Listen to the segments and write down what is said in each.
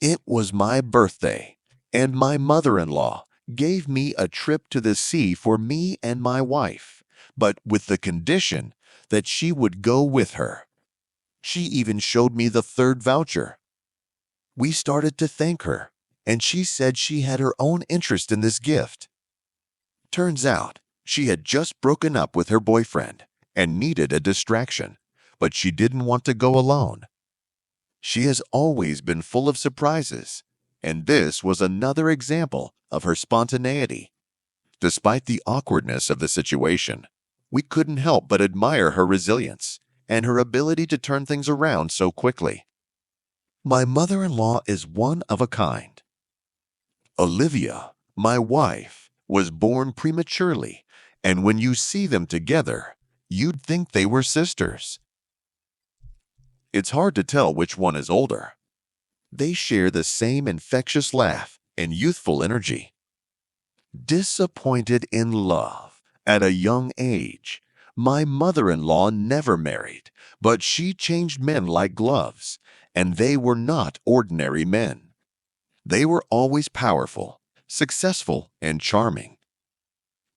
It was my birthday, and my mother-in-law gave me a trip to the sea for me and my wife, but with the condition that she would go with her. She even showed me the third voucher. We started to thank her, and she said she had her own interest in this gift. Turns out, she had just broken up with her boyfriend and needed a distraction, but she didn't want to go alone. She has always been full of surprises, and this was another example of her spontaneity. Despite the awkwardness of the situation, we couldn't help but admire her resilience and her ability to turn things around so quickly. My mother-in-law is one of a kind. Olivia, my wife, was born prematurely, and when you see them together, you'd think they were sisters. It's hard to tell which one is older. They share the same infectious laugh and youthful energy. Disappointed in love at a young age, my mother-in-law never married, but she changed men like gloves, and they were not ordinary men. They were always powerful, successful, and charming.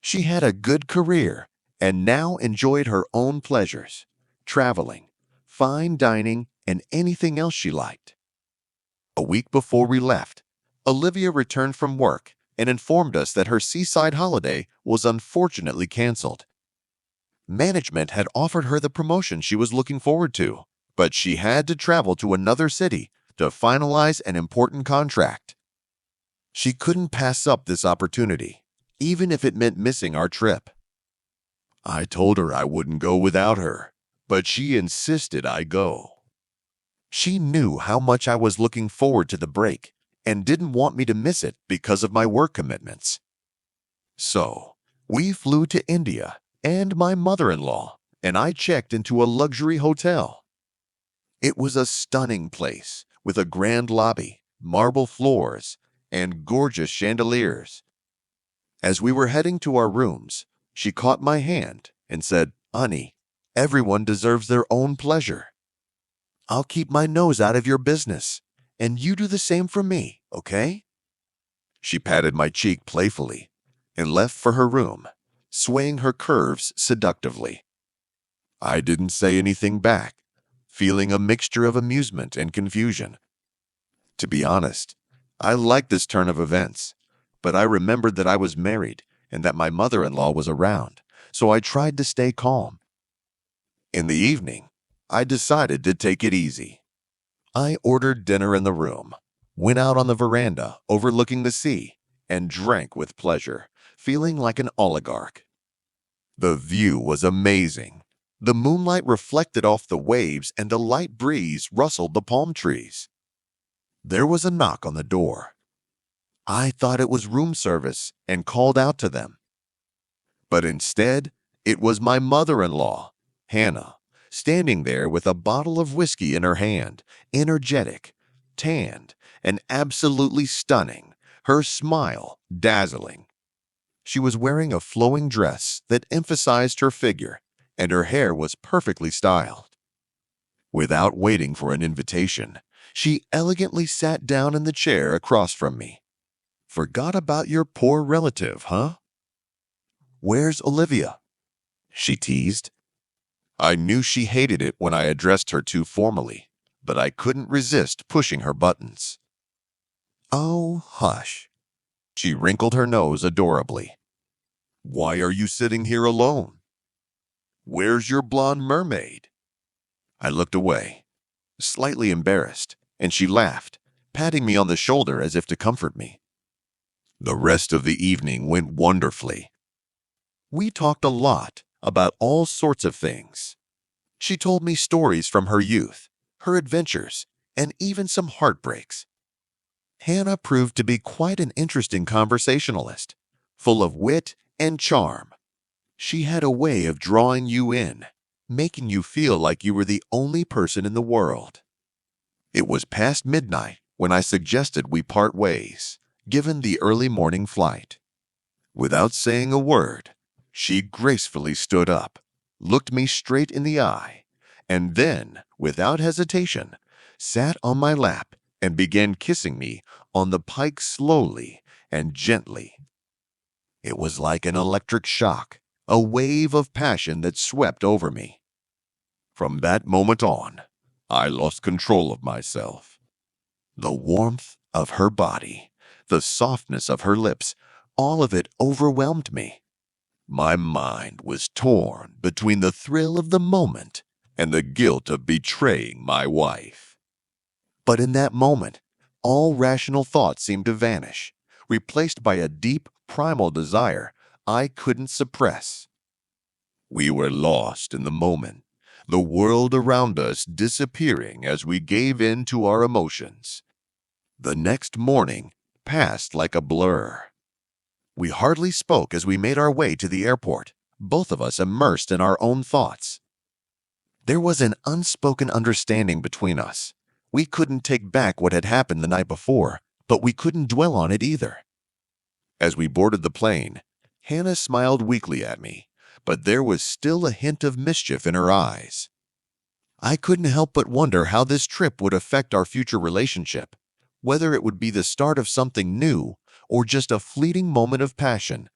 She had a good career and now enjoyed her own pleasures, traveling, fine dining, and anything else she liked. A week before we left, Olivia returned from work and informed us that her seaside holiday was unfortunately canceled. Management had offered her the promotion she was looking forward to, but she had to travel to another city to finalize an important contract. She couldn't pass up this opportunity, even if it meant missing our trip. I told her I wouldn't go without her, but she insisted I go. She knew how much I was looking forward to the break and didn't want me to miss it because of my work commitments. So, we flew to India, and my mother-in-law and I checked into a luxury hotel. It was a stunning place with a grand lobby, marble floors, and gorgeous chandeliers. As we were heading to our rooms, she caught my hand and said, "Honey, everyone deserves their own pleasure. I'll keep my nose out of your business, and you do the same for me, okay?" She patted my cheek playfully and left for her room, swaying her curves seductively. I didn't say anything back, feeling a mixture of amusement and confusion. To be honest, I liked this turn of events, but I remembered that I was married and that my mother-in-law was around, so I tried to stay calm. In the evening, I decided to take it easy. I ordered dinner in the room, went out on the veranda overlooking the sea, and drank with pleasure, feeling like an oligarch. The view was amazing. The moonlight reflected off the waves and the light breeze rustled the palm trees. There was a knock on the door. I thought it was room service and called out to them. But instead, it was my mother-in-law, Hannah, standing there with a bottle of whiskey in her hand, energetic, tanned, and absolutely stunning, her smile dazzling. She was wearing a flowing dress that emphasized her figure, and her hair was perfectly styled. Without waiting for an invitation, she elegantly sat down in the chair across from me. "Forgot about your poor relative, huh?" "Where's Olivia?" she teased. I knew she hated it when I addressed her too formally, but I couldn't resist pushing her buttons. "Oh, hush." She wrinkled her nose adorably. "Why are you sitting here alone? Where's your blonde mermaid?" I looked away, slightly embarrassed, and she laughed, patting me on the shoulder as if to comfort me. The rest of the evening went wonderfully. We talked a lot about all sorts of things. She told me stories from her youth, her adventures, and even some heartbreaks. Hannah proved to be quite an interesting conversationalist, full of wit and charm. She had a way of drawing you in, making you feel like you were the only person in the world. It was past midnight when I suggested we part ways, given the early morning flight. Without saying a word, she gracefully stood up, looked me straight in the eye, and then, without hesitation, sat on my lap and began kissing me on the pike slowly and gently. It was like an electric shock, a wave of passion that swept over me. From that moment on, I lost control of myself. The warmth of her body, the softness of her lips, all of it overwhelmed me. My mind was torn between the thrill of the moment and the guilt of betraying my wife. But in that moment, all rational thought seemed to vanish, replaced by a deep, primal desire I couldn't suppress. We were lost in the moment, the world around us disappearing as we gave in to our emotions. The next morning passed like a blur. We hardly spoke as we made our way to the airport, both of us immersed in our own thoughts. There was an unspoken understanding between us. We couldn't take back what had happened the night before, but we couldn't dwell on it either. As we boarded the plane, Hannah smiled weakly at me, but there was still a hint of mischief in her eyes. I couldn't help but wonder how this trip would affect our future relationship, whether it would be the start of something new or just a fleeting moment of passion